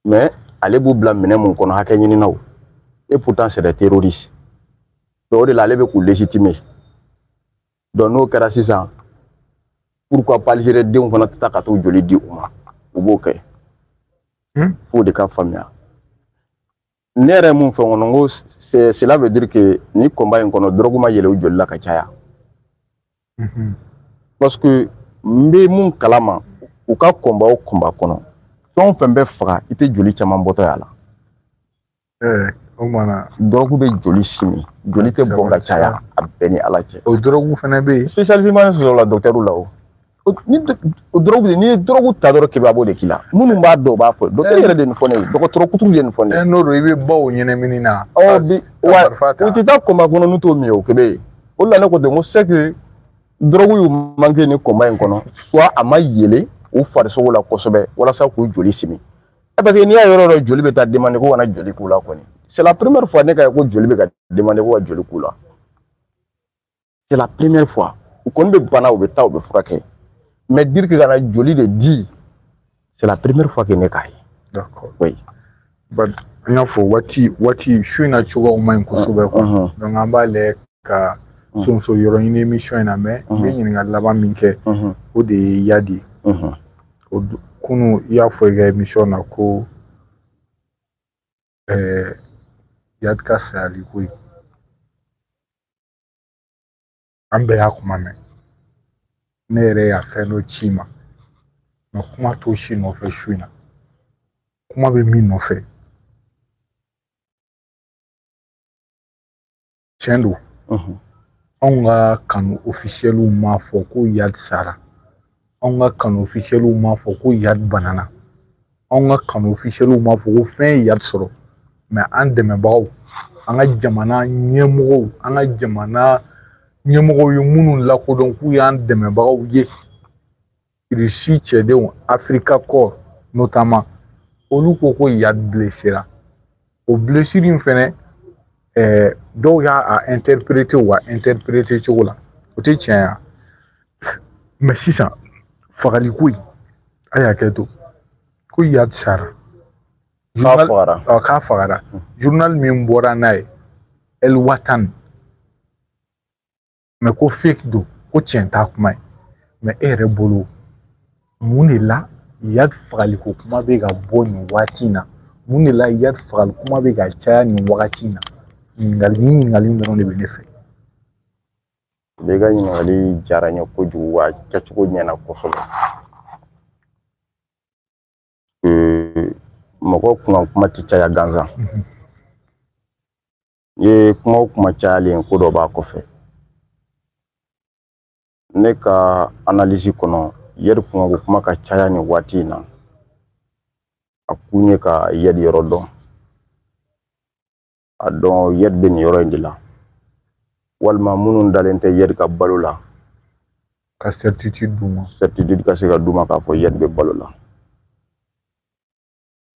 mais ale b'u bila minɛ mun kɔnɔ hakɛ ɲininaw et pourtant c'est des terroristes o de la ale bɛ k'u légitimer donc n'o kɛra sisan pourquoi pas Algérie denw fana tɛ taa ka t'u joli di u ma u b'o kɛ f'o de ka faamuya ne yɛrɛ mun fɛ kɔnɔ n ko cela veut dire que ni combat in kɔnɔ drogue ma yɛlɛ u joli la ka caya parce que n bɛ mun kalama u ka combat o combat kɔnɔ fɛn o fɛn bɛ faga i tɛ joli caman bɔtɔ y'a la o mana drogue bɛ joli simi joli tɛ bɔn ka caya a bɛɛ ni Ala cɛ o drogue fana bɛ yen spécialement sɔrɔ la docteur la o drogue ni drogue ta dɔrɔn Kebe a b'o de k'i la minnu b'a dɔn o b'a fɔ docteur yɛrɛ de nin fɔ ne ye dɔgɔtɔrɔ kutuuru de nin fɔ ne ye n'o don i bɛ baw ɲɛnamini na u tɛ taa combat kɔnɔ n'u t'o min o Kebe o de la ne ko ten n ko c'est que drogue y'u manqué ni combat in kɔnɔ soit a ma yɛlɛ u farisogo la kosɛbɛ walasa k'u joli simi parce que n'i y'a yɔrɔ dɔ joli bɛ taa demander ko kana joli k'u la kɔni c'est la première fois ne ka ye ko joli bɛ ka demander ko ka joli k'u la c'est la première fois u kɔni bɛ bana u bɛ taa u bɛ furakɛ mais dire que kana joli de di c'est la première fois que ne k'a ye d'accord oui but n y'a fɔ waati su in na cogoyaw man ɲi kosɛbɛ quoi donc an b'a lajɛ ka sonso yɔrɔ ɲini émission in na mais n bɛ ɲininkali laban min kɛ o de ye Yadi ye kunu i y'a fɔ i ka émission na ko Yadi ka sayali ko ye an bɛɛ y'a kuma mɛn ne yɛrɛ y'a fɛn dɔ ci ma mais kuma t'o si nɔfɛ su in na kuma bɛ min nɔfɛ tiɲɛ don anw ka kanu officiellement m'a fɔ ko Yadi sara anw ka kanu officiellement m'a fɔ ko Yadi banana anw ka kanu officiellement m'a fɔ ko fɛn ye Yadi sɔrɔ mais an dɛmɛbagaw an ka jamana ɲɛmɔgɔw an ka jamana ɲɛmɔgɔw ye minnu lakodɔn k'u y'an dɛmɛbagaw ye Russie cɛdenw Africa Corps notamment olu ko ko Yadi blessera o blessure in fɛnɛ dɔw y'a interpréter wa interpréter cogo la o tɛ tiɲɛ ye mais sisan fagaliko in a y'a kɛ to ko Yadi sara k'a fagara journal min bɔra n'a ye El Watan mais ko fake don ko tiɲɛ t'a kuma ye mais e yɛrɛ bolo mun de la Yadi fagaliko kuma bɛ ka bɔ nin waati in na mun de la Yadi fagali kuma bɛ ka caya nin wagati in na ɲininkali dɔrɔn de bɛ ne fɛ. Bɛɛ ka ɲininkali diyara n ye kojugu wa kɛcogo ɲɛna kosɛbɛ. Mɔgɔ kun kuma tɛ caya gansan. N ye kuma o kuma cayalen ko dɔ b'a kɔfɛ. Ne ka analyse kɔnɔ Yadi kuma ka caya nin waati in na a kun ye ka Yadi yɔrɔ dɔn. A dɔn Yadi bɛ nin yɔrɔ in de la walima minnu dalen tɛ Yadi ka balo la ka certitude d'u ma certitude ka se ka d'u ma k'a fɔ Yadi bɛ balo la.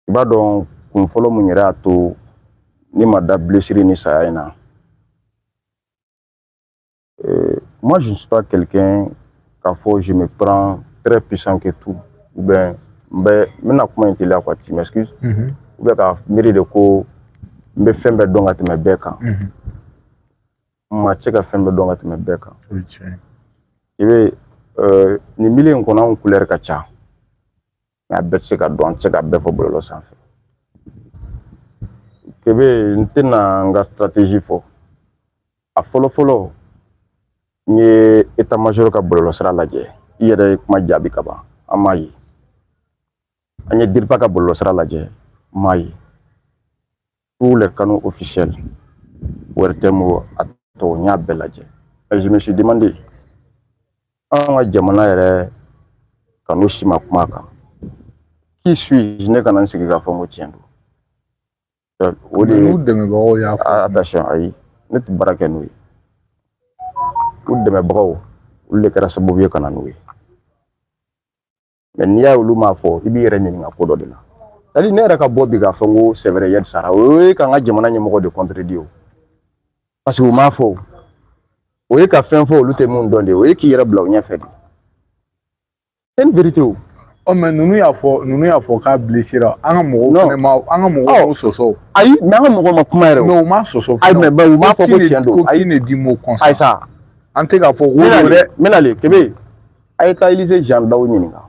I b'a dɔn kun fɔlɔ mun yɛrɛ y'a to ni ma da blessure ni saya in na moi je ne suis pas quelqu'un k'a fɔ je me prends très puissant que tout ou bien n bɛna kuma in teliya quoi tu m'excuses ou bien ka miiri de ko n bɛ fɛn bɛɛ dɔn ka tɛmɛ bɛɛ kan maa tɛ se ka fɛn bɛɛ dɔn ka tɛmɛ bɛɛ kan i bɛ nin milieu in kɔnɔ anw couleur ka ca mais a bɛɛ tɛ se ka dɔn an tɛ se ka bɛɛ fɔ bɔlɔlɔ sanfɛ kebe n tɛna n ka stratégie fɔ a fɔlɔ-fɔlɔ n ye état major ka bɔlɔlɔ sira lajɛ i yɛrɛ ye kuma jaabi ka ban an m'a ye an ye DIRPA ka bɔlɔlɔ sira lajɛ n m'a ye tous les canaux officiels ORTM a tɔ n y'a bɛɛ lajɛ et je me suis demandé an ka jamana yɛrɛ kan'o si ma kuma kan qui suis-je ne kana n sigi k'a fɔ n ko tiɲɛ don o de ye u dɛmɛbagaw y'a fɔ attention ayi ne tɛ baara kɛ n'u ye u dɛmɛbagaw olu de kɛra sababu ye ka na n'u ye mais n'i y'a ye olu m'a fɔ i b'i yɛrɛ ɲininka ko dɔ de la c'est-à-dire ne yɛrɛ ka bɔ bi k'a fɔ n ko c'est vrai Yadi sara o ye k'an ka jamana ɲɛmɔgɔ de contredire o parce que u m'a fɔ o ye ka fɛn fɔ olu tɛ mun dɔn de o ye k'i yɛrɛ bila u ɲɛfɛ de c'est une vérité o. mais ninnu y'a fɔ k'a blessera an ka mɔgɔw fɛnɛ ma an ka mɔgɔw sɔsɔ ayi mais an ka mɔgɔw ma kuma yɛrɛ o mais u ma sɔsɔ ayi mais u m'a fɔ ko tiɲɛ don ayi ne di mot constant ayi sa an tɛ k'a fɔ ko dɛ Menale Kebe a ye taa Élysée gendarme ɲininka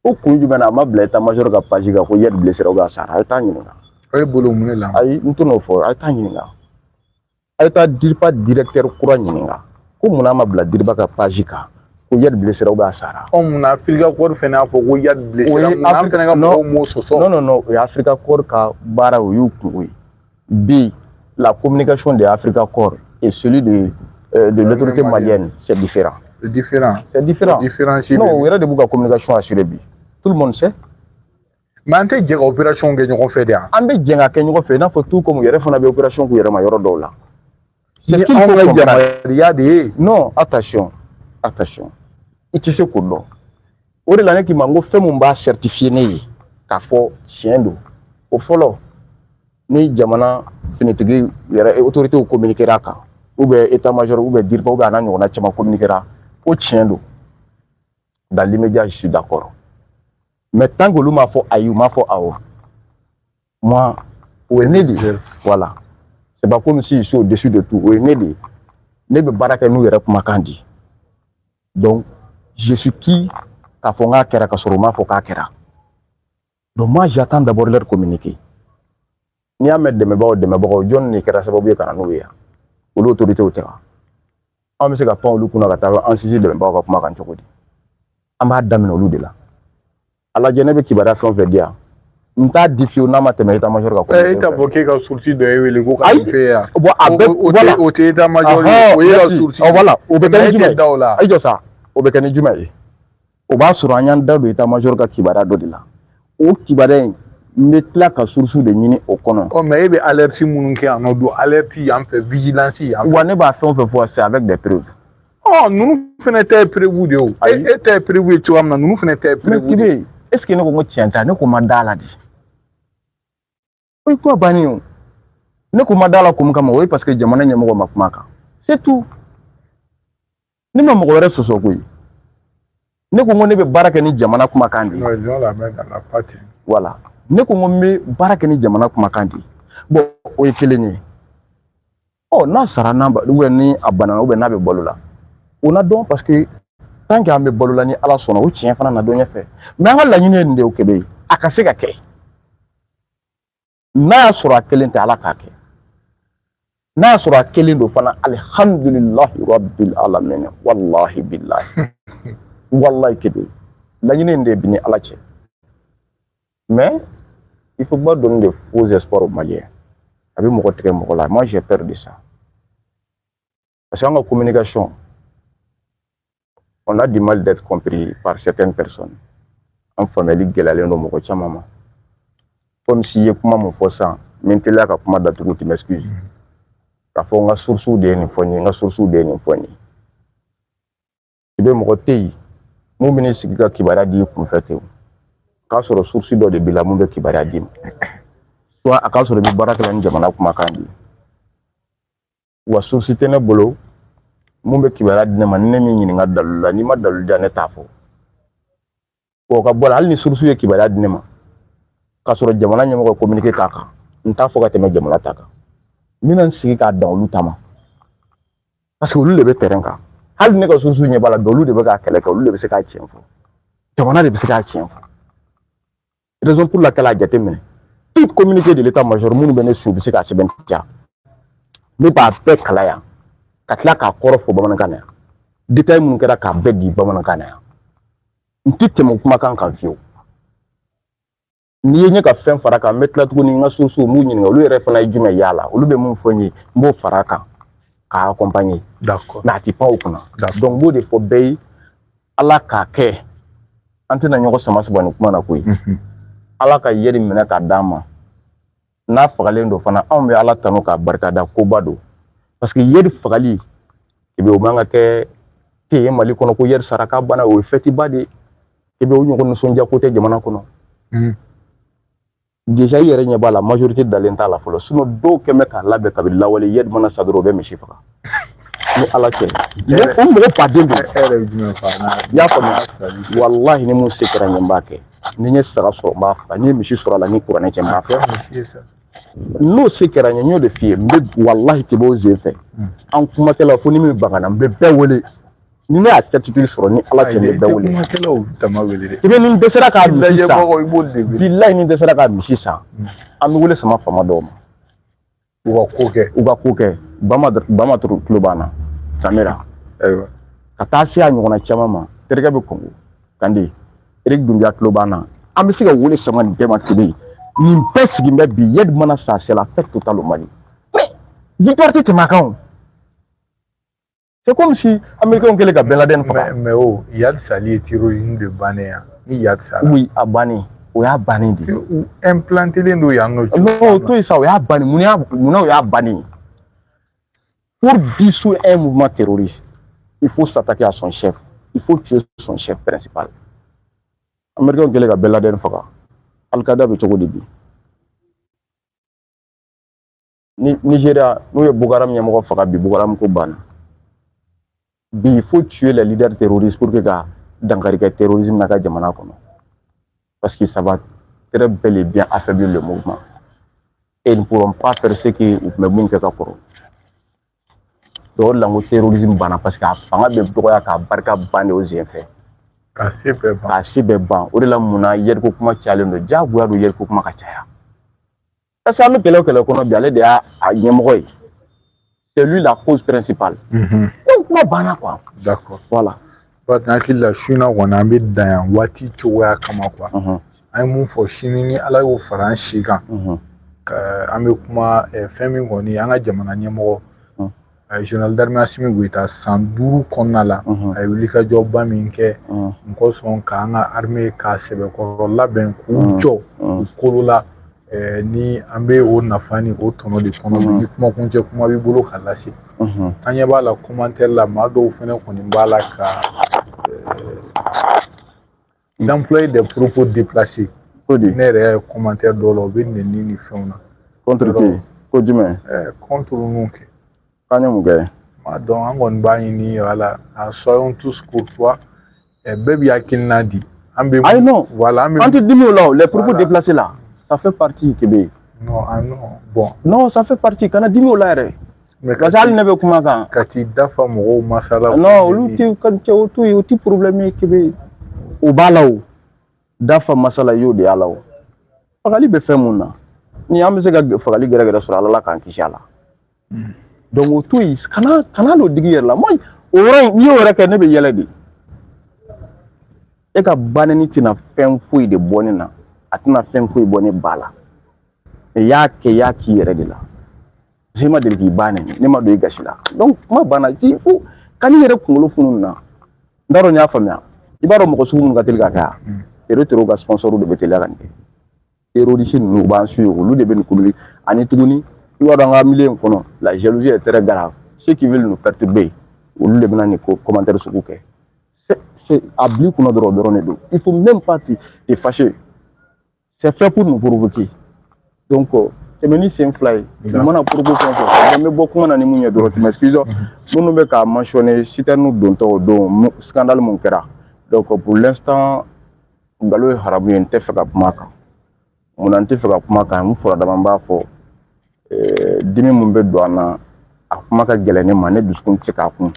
o kun jumɛn na a ma bila état major ka page kan ko Yadi blessera ou bien a sara a ye taa ɲininka a ye bolo mun de la ayi n tɛ n'o fɔ a ye taa ɲininka a ye taa DIRPA directeur kura ɲininka ko mun na a ma bila DIRPA ka page kan ko Yadi blessera ou bien a sara mun na Africa Corps fɛnɛ y'a fɔ ko Yadi blessera mun na an fɛnɛ ka mɔgɔw m'o sɔsɔ non o ye Africa Corps ka baara o y'u kungo ye bi la communication de Africa Corps et celui de l'autorité malienne c'est différent. C'est différent. Non, o yɛrɛ de b'u ka communication assurer bi. Tout le monde sait. Mais an tɛ jɛ ka opération kɛ ɲɔgɔn fɛ de yan. An bɛ jɛ ka kɛ ɲɔgɔn fɛ i n'a fɔ tout comme u yɛrɛ fana bɛ opération k'u yɛrɛ ma yɔrɔ dɔw la. C'est ce qu'il faut comprendre. De ye. Non, attention. I tɛ se k'o dɔn. O de la ne k'i ma n ko fɛn mun b'a certifier ne ye k'a fɔ tiɲɛ don o fɔlɔ ni jamana finitigi yɛrɛ autorités communiquera a kan ou bien état major ou bien DIRPA ou bien a n'a ɲɔgɔnna caman communiquera ko tiɲɛ don dans l'immédiat je suis d'accord mais tant que olu m'a fɔ ayi u m'a fɔ awɔ Moi, voilà. C'est pas comme si je suis au-dessus de tout. Ne be baraka nous yɛrɛ kumakan di. Donc, je suis qui k'a fɔ n k'a kɛra ka sɔrɔ u m'a fɔ k'a kɛra. Donc, moi, j'attends d'abord leur communiquer. N'i y'a mɛn dɛmɛbagaw jɔn de kɛra sababu ye ka na n'u ye yan. Olu autorité tɛ wa. An bɛ se ka pan olu kunna ka taa an sinsin dɛmɛbagaw ka kuma kan cogo di. An b'a daminɛ olu de la. A lajɛ ne bɛ kibaruya fɛn o fɛn di yan. N t'a di fiyewu n'a ma tɛmɛ état-major kan. E t'a fɔ k'e ka source dɔ ye wele ko ka nin fɛ yan. Bon a bɛɛ voilà o tɛ état-major ye o ye ka source. Voilà o bɛ kɛ ni jumɛn ye? da o la. Ayi jɔ sa o bɛ kɛ ni jumɛn ye? O b'a sɔrɔ an y'an da don état-major ka kibaruya dɔ de la. O kibaruya in n bɛ tila ka source de ɲini o kɔnɔ. Ɔ mais e bɛ alerte minnu kɛ yan nɔ don alerte yan fɛ vigilance yan fɛ. Wa ne b'a fɛn o fɛn fɔ c'est avec des preuves. Ɔ ninnu fana tɛ prévu de o. E tɛ prévu ye cogoya min na ninnu fana tɛ prévu. Mais Kibé est ce que ne ko n ko tiɲɛ tɛ ne ko n ma da la de. O ye kuma bannen ye o. Ne ko n ma da la kun kama o ye parce que jamana ɲɛmɔgɔ ma kuma kan. C'est tout. Ne ma mɔgɔ wɛrɛ sɔsɔ koyi. Ne ko n ko ne bɛ baara kɛ ni jamana kumakan de ye. Non, ils ont la main dans la pâte. Voilà. Ne ko n ko n bɛ baara kɛ ni jamana kumakan de ye. Bon o ye kelen ye. Ɔ n'a sara n'a ba ou bien ni a banana ou bien n'a bɛ balo la. O na dɔn parce que tant que an bɛ balo la ni Ala sɔnna o tiɲɛ fana na dɔn ɲɛfɛ. Mais an ka laɲini ye nin de ye o Kebe a ka se ka kɛ. N'a y'a sɔrɔ a kelen tɛ Ala k'a kɛ. N'a y'a sɔrɔ a kelen don fana alhamdulilahi rabbil alamin wallahi billahi. Wallahi Kebe laɲini in de bi ni Ala cɛ. Mais il faut pas donner de faux espoirs aux Maliens. A bɛ mɔgɔ tigɛ mɔgɔ la. Moi j'ai peur de ça. Parce qu'en communication, on a du mal d'être compris par certaines personnes. En famille, gɛlɛyalen don mɔgɔ caman ma. Comme si ye kuma mun fɔ sisan, n bɛ teliya ka kuma datugu tu m'excuses. K'a fɔ n ka source de ye nin fɔ n ye, n ka source de ye nin fɔ n ye. I bɛ mɔgɔ tɛ yen mun bɛ n'i sigi ka kibaruya di i kunfɛ ten o. K'a sɔrɔ source dɔ de b'i la mun bɛ kibaruya d'i ma. Soit a k'a sɔrɔ i bɛ baara kɛ ni jamana kumakan de ye. Wa source tɛ ne bolo mun bɛ kibaruya di ne ma ni ne min ɲininka dalu la n'i ma dalu diya ne t'a fɔ. O ka bɔ la hali ni source ye kibaruya di ne ma k'a sɔrɔ jamana ɲɛmɔgɔ communiqué k'a kan n t'a fɔ ka tɛmɛ jamana ta kan. N bɛna n sigi k'a dan olu ta ma parce que olu de bɛ terrain kan. Hali ne ka source ɲɛ b'a la olu de bɛ k'a kɛlɛ kɛ olu de bɛ se k'a tiɲɛ fɔ. Jamana de bɛ se k'a tiɲɛ fɔ. Raison pour laquelle a jateminɛ tout communiqué de l'état-major minnu bɛ ne su u bɛ se k'a sɛbɛntiya. Ne b'a bɛɛ kala yan ka tila k'a kɔrɔ fɔ bamanankan na yan. Détail minnu kɛra k'a bɛɛ di bamanankan na yan. N tɛ tɛmɛ kumakan kan fiyewu. N'i ye ɲɛ ka fɛn fara kan n bɛ tila tuguni n ka source n b'u ɲininka olu yɛrɛ fana ye jumɛn y'a la olu bɛ mun fɔ n ye n b'o fara a kan k'a accompagner. D'accord. Mais a tɛ pan o kunna. Donc n b'o de fɔ bɛɛ ye Ala k'a kɛ an tɛna ɲɔgɔn sama sama nin kuma na koyi. Ala ka yeri minɛ k'a d'an ma. N'a fagalen don fana anw bɛ Ala tanu k'a barikada koba don. Parce que yeri fagali i bɛ o man ka kɛ te ye Mali kɔnɔ ko yeri saraka bana o ye fɛti ba de i bɛ o ɲɔgɔn nisɔndiya ko tɛ jamana kɔnɔ. Déjà i yɛrɛ ɲɛ b'a la majorité dalen t'a la fɔlɔ sinon dɔw kɛn bɛ k'a labɛn kabini lawale yeri mana sa dɔrɔn o bɛ misi faga. Ni Ala cɛ o mɔgɔ baden don. I y'a faamuya walahi ni mun se kɛra n ye n b'a kɛ ni n ye saga sɔrɔ n b'a faga ni n ye misi sɔrɔ a la ni kuranɛ cɛ n b'a faga. N'o se kɛra n ye n y'o de f'i ye n bɛ walahi tɛ bɔ o sen fɛ an kumakɛlaw fo ni min bangana n bɛ bɛɛ wele ni ne y'a certitude sɔrɔ ni Ala cɛ n bɛ bɛɛ wele. I bɛ nin dɛsɛra k'a misi san bilahi ni dɛsɛra k'a misi san an bɛ wele sama faama dɔw ma u ka ko kɛ Bamaturu tulo b'an na Samira ka taa se a ɲɔgɔnna caman ma terikɛ bɛ Kongo Kande Eric Dunbiya tulo b'an na an bɛ se ka wele sama nin bɛɛ ma Kebe nin bɛɛ sigilen bɛ bi yedi mana sa c'est la fête totale au Mali mais victoire tɛ tɛmɛ a kan o. C'est comme si Américains kɛlen ka Ben Laden faga. Mais oh, Yad Sali est terrorisme de bannen ya. Ni Yad Sali. Oui, a banni. O y'a banni de. Implanté len do yan no. Non, to yi sa o y'a banni. Munna o y'a banni. Pour dissoudre un mouvement terroriste, il faut s'attaquer à son chef. Il faut tuer son chef principal. Américains kɛlen ka Ben Laden faga. Al-Qaeda bɛ cogo di bi? Nigeria, n'u ye Boko Haram ɲɛmɔgɔ faga bi Boko Haram ko banna. Bi il faut tuer les leaders terroristes pour que ka dankari kɛ terrorisme na ka jamana kɔnɔ. Parce que ça va très bel et bien affaiblir le mouvement. et ils ne pourront pas faire ce que vous me montrez à Koro. Donc, le terrorisme, parce qu'il y a des droits qui ont été aux effets. Assez ban. Au delà muna yer ko kuma challenge no jagoya do yer ko kuma ka chaya. Ça me kele kono bi ale de a ñemoy. C'est lui la cause principale. Donc kuma bana quoi. D'accord. Voilà. Ba na kila shuna wana be dan wati choya kama quoi. Ay mun fo shini ni ala yo faran shiga. Ambe kuma femi ngoni anga jamana ñemogo. Journal d'armée Assimi Goïta Sandourou Konala a eu l'ika joba minke nko son ka nga armée ka sebe ko labɛn k'u jɔ u kolo la ni an bɛ o nafa ni o tɔnɔ de kɔnɔ ni kumakuncɛ kuma b'i bolo ka lase an ɲɛ b'a la commentaire la maa dɔw fɛnɛ kɔni b'a la ka d'employer des propos déplacés ne yɛrɛ ye commentaire dɔw la u bɛ nɛni ni fɛnw na contre qui ko jumɛn contre ninnu kɛ donc an kɔni b'a ɲini voilà soyons tous courtois bɛɛ b'i hakilina di an bɛ non voilà an bɛ quand tu dis là les propos déplacés là ça fait partie Québec non non bon non ça fait partie kana dimi là yɛrɛ mais parce que hali ne bɛ kuma kan ka t'i dafa mɔgɔw masala non olu tɛ kan cɛ o t'u problème ye Québec o b'a la o dafa masala y'o de y'a la o fagali bɛ fɛn mun na ni an bɛ se ka fagali gɛrɛgɛrɛ sɔrɔ Ala la k'an kisi a la donc o to yen kana n'o digi yɛrɛ la moi o yɔrɔ in n'i y'o yɛrɛ kɛ ne bɛ yɛlɛ de e ka banni tɛna fɛn foyi de bɔ ne na a tɛna fɛn foyi bɔ ne ba la i y'a k'i yɛrɛ de la parce que i ma deli k'i ba nɛni ne ma don i gasi la donc kuma banna ci fo ka n'i yɛrɛ kunkolo funu na n t'a dɔn n y'a faamuya i b'a dɔn mɔgɔ sugu minnu ka teli ka kɛ yan terror ka sponsor de bɛ teliya ka nin kɛ terroriste ninnu u b'an suit olu de bɛ nin kululi ani tuguni i b'a dɔn an ka milieu in kɔnɔ la jalousie est très grave ceux qui veulent nous perturber olu de bɛ na nin commentaire sugu kɛ c'est à bili kunna dɔrɔn de don il faut même pas te fâcher c'est fait pour nous provoquer donc tɛmɛ ni sen fila ye u mana provoquer fɛn fɛn n bɛ bɔ kuma na ni mun ye dɔrɔn tu m'excuses minnu bɛ ka mentionner citerne dontɔ o don scandale mun kɛra donc pour l'instant nkalon ye haramu ye n tɛ fɛ ka kuma a kan munna n tɛ fɛ ka kuma a kan n fɔra dama n b'a fɔ dimi mun bɛ don an na a kuma ka gɛlɛn ne ma ne dusukun tɛ se k'a kun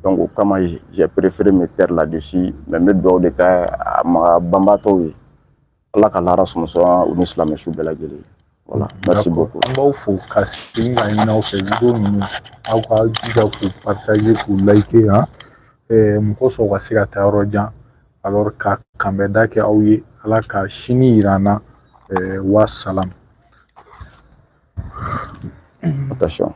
donc o kama j'ai préféré me taire là-dessus mais n bɛ dugawu de kɛ a ma banbaatɔw ye Ala ka lahara sɔnsɔn u ni silamɛsu bɛɛ lajɛlen voilà merci beaucoup an b'aw fo ka segin ka ɲini aw fɛ video ninnu aw ka jija k'u partager k'u liker mɔgɔ sɔrɔ ka se ka taa yɔrɔ jan alors ka kanbɛnda kɛ aw ye Ala ka sini yira an na wa salam attention